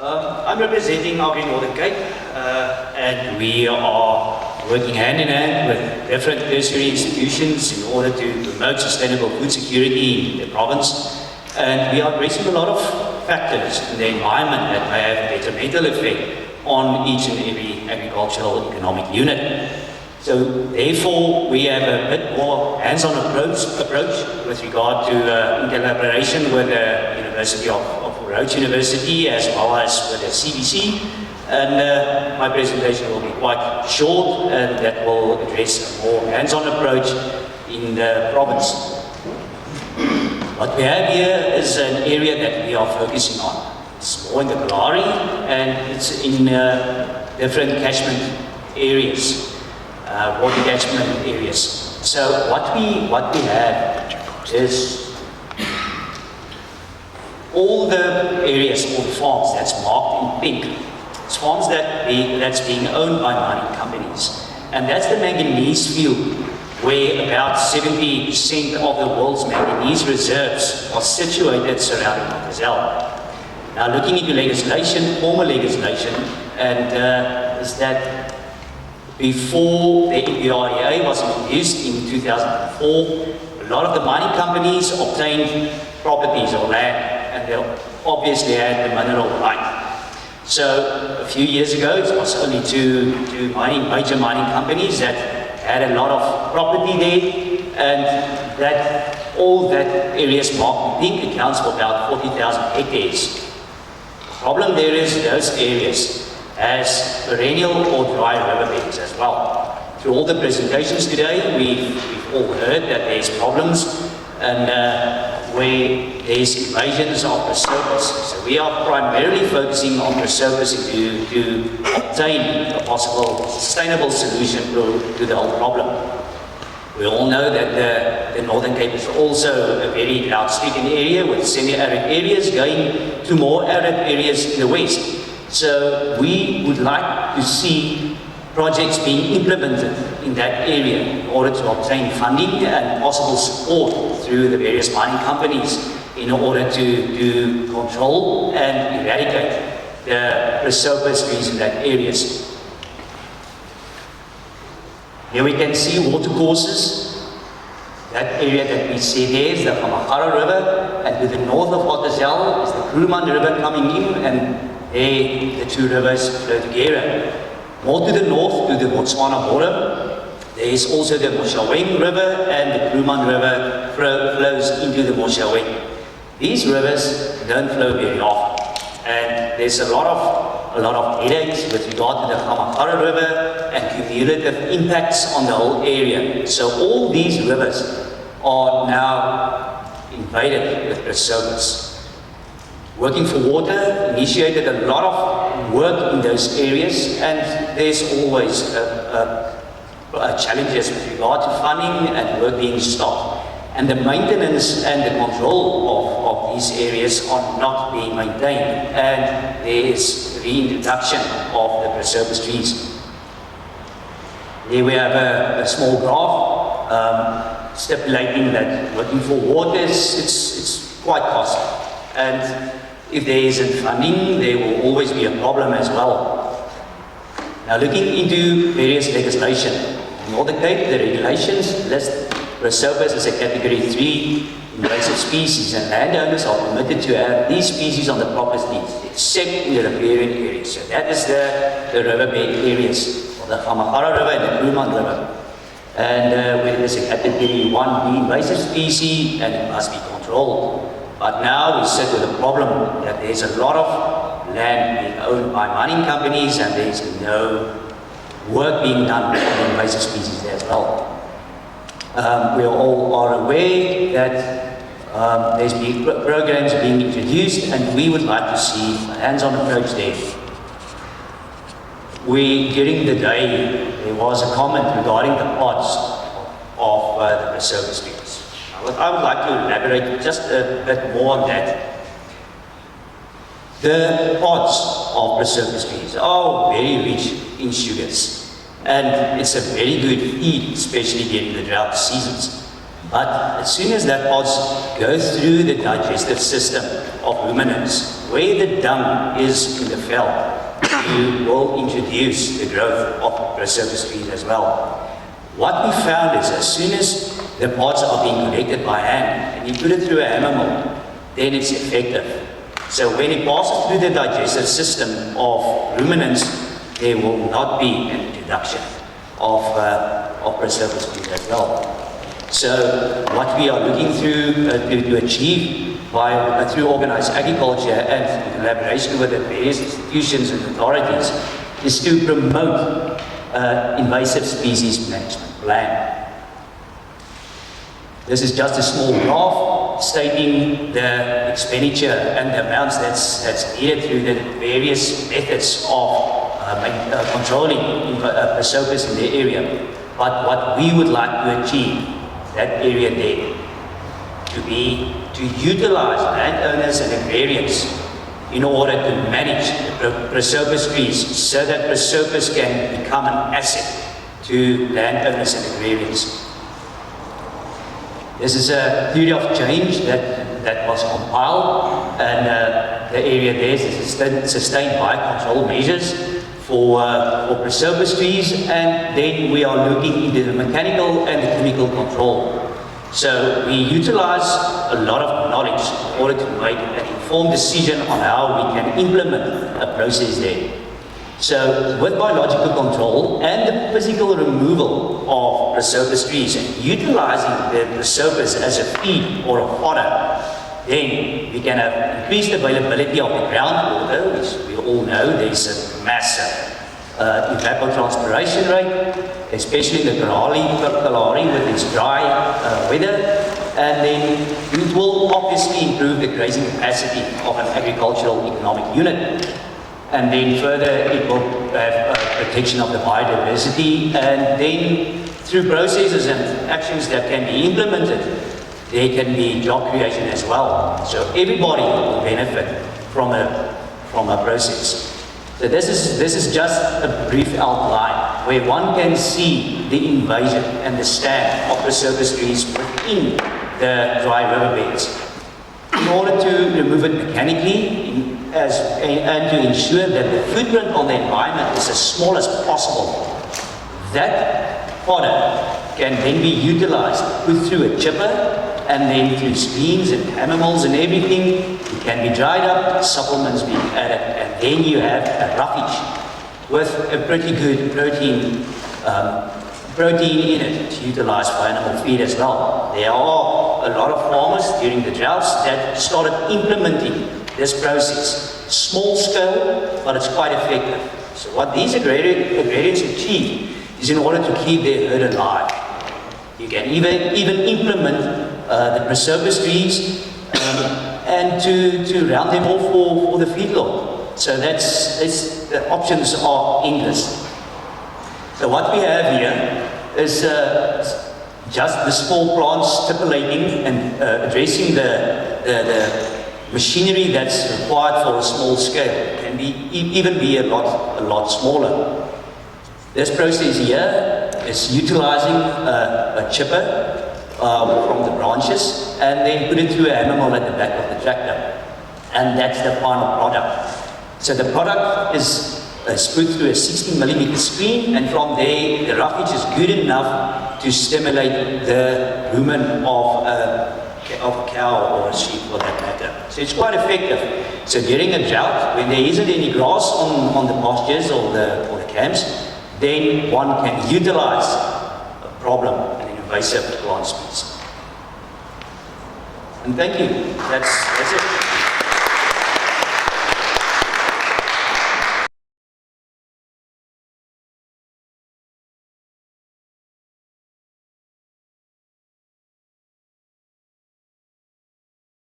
I'm representing Agri Northern Cape, and we are working hand in hand with different tertiary institutions in order to promote sustainable food security in the province. And we are addressing a lot of factors in the environment that may have a detrimental effect on each and every agricultural economic unit. So therefore, we have a bit more hands-on approach with regard to in collaboration with the University of Roach University as well as with the CBC. And my presentation will be quite short, and that will address a more hands-on approach in the province. What we have here is an area that we are focusing on. It's more in the Kalahari, and it's in different catchment areas, water catchment areas. So what we have is all the areas, all the farms that's marked in pink. It's farms that's being owned by mining companies, and that's the manganese field, where about 70% of the world's manganese reserves are situated surrounding Anthonissen. Now, looking into legislation, former legislation, and is that before the Biodiversity was introduced in 2004, a lot of the mining companies obtained properties or land, and they obviously had the mineral right. So a few years ago, it was only two major mining companies that had a lot of property there, and that all that areas marked in pink accounts for about 40,000 hectares. The problem there is those areas has perennial or dry riverbeds as well. Through all the presentations today, we've all heard that there's problems and where there's invasions of Prosopis. So we are primarily focusing on Prosopis to obtain a possible sustainable solution to the whole problem. We all know that the Northern Cape is also a very drought-stricken area with semi-arid areas going to more arid areas in the west. So we would like to see projects being implemented in that area in order to obtain funding and possible support through the various mining companies in order to control and eradicate the Prosopis trees in that areas. Here we can see water courses. That area that we see there is the Hamagara River, and to the north of Anthonissen is the Kruman River coming in, and there the two rivers flow together. More to the north, to the Botswana border, there is also the Moshaweng River, and the Kruman River flows into the Moshaweng. These rivers don't flow very often, and there's a lot of headaches with regard to the Hamagara River and cumulative impacts on the whole area. So all these rivers are now invaded with Prosopis. Working for Water initiated a lot of work in those areas, and there's always challenges with regard to funding and work being stopped. And the maintenance and the control of these areas are not being maintained, and there is reintroduction of the Prosopis trees. Here we have a small graph stipulating that working for water it's quite costly, and if there isn't funding, there will always be a problem as well. Now, looking into various legislation, in Northern Cape, the regulations list Prosopis as a Category 3 invasive species, and landowners are permitted to have these species on the properties, except in the riparian areas. So that is the riverbed areas of the Hamagara River and the Kruman River. And where it is a Category 1B invasive species, and it must be controlled. But now we sit with a problem that there's a lot of land being owned by mining companies, and there's no work being done on invasive species there as well. We all are aware that there's been programs being introduced, and we would like to see a hands-on approach there. During the day, there was a comment regarding the pods of the Prosopis trees. I would like to elaborate just a bit more on that. The pods of Prosopis trees are very rich in sugars, and it's a very good feed, especially during the drought seasons. But as soon as that pods goes through the digestive system of ruminants, where the dung is in the fell, you will introduce the growth of Prosopis trees as well. What we found is as soon as the pods are being collected by hand and you put it through a hammer mill, then it's effective. So when it passes through the digestive system of ruminants, there will not be an introduction of Prosopis trees as well. So what we are looking through to achieve through organized agriculture and in collaboration with the various institutions and authorities is to promote invasive species management plan. This is just a small graph stating the expenditure and the amounts that's needed through the various methods of controlling Prosopis in the area. But what we would like to achieve, that area there, to utilize landowners and agrarians in order to manage the Prosopis trees so that Prosopis can become an asset to landowners and agrarians. This is a theory of change that was compiled, and the area there is sustained by control measures for Prosopis trees, and then we are looking into the mechanical and the chemical control. So we utilize a lot of knowledge in order to make an informed decision on how we can implement a process there. So with biological control and the physical removal of Prosopis trees and utilizing the Prosopis as a feed or a fodder, then we can have increased availability of the groundwater, which we all know there's a massive evapotranspiration rate, especially in the Kalahari with its dry weather, and then it will obviously improve the grazing capacity of an agricultural economic unit. And then further, it will have protection of the biodiversity, and then through processes and actions that can be implemented, there can be job creation as well. So everybody will benefit from a process. So this is just a brief outline where one can see the invasion and the stand of Prosopis trees within the dry riverbeds. In order to remove it mechanically and to ensure that the footprint on the environment is as small as possible, that fodder can then be utilized, put through a chipper, and then through streams and hammer mills and everything, it can be dried up, supplements being added, and then you have a roughage with a pretty good protein in it to utilize for animal feed as well. There are a lot of farmers during the droughts that started implementing this process. Small scale, but it's quite effective. So what these agrarians achieve is in order to keep their herd alive. You can even implement the Prosopis trees and to round them off for the feedlot. So the options are endless. So what we have here is just the small plants stipulating and addressing the machinery that's required for a small scale. It can even be a lot smaller. This process here is utilizing a chipper from the branches and then put it through a hammer mill at the back of the tractor. And that's the final product. So the product is put through a 16mm screen, and from there the roughage is good enough to stimulate the rumen of a cow or a sheep for that matter. So it's quite effective. So during a drought, when there isn't any grass on the pastures or the camps, then one can utilize a problem, an invasive plant species. And thank you. That's it.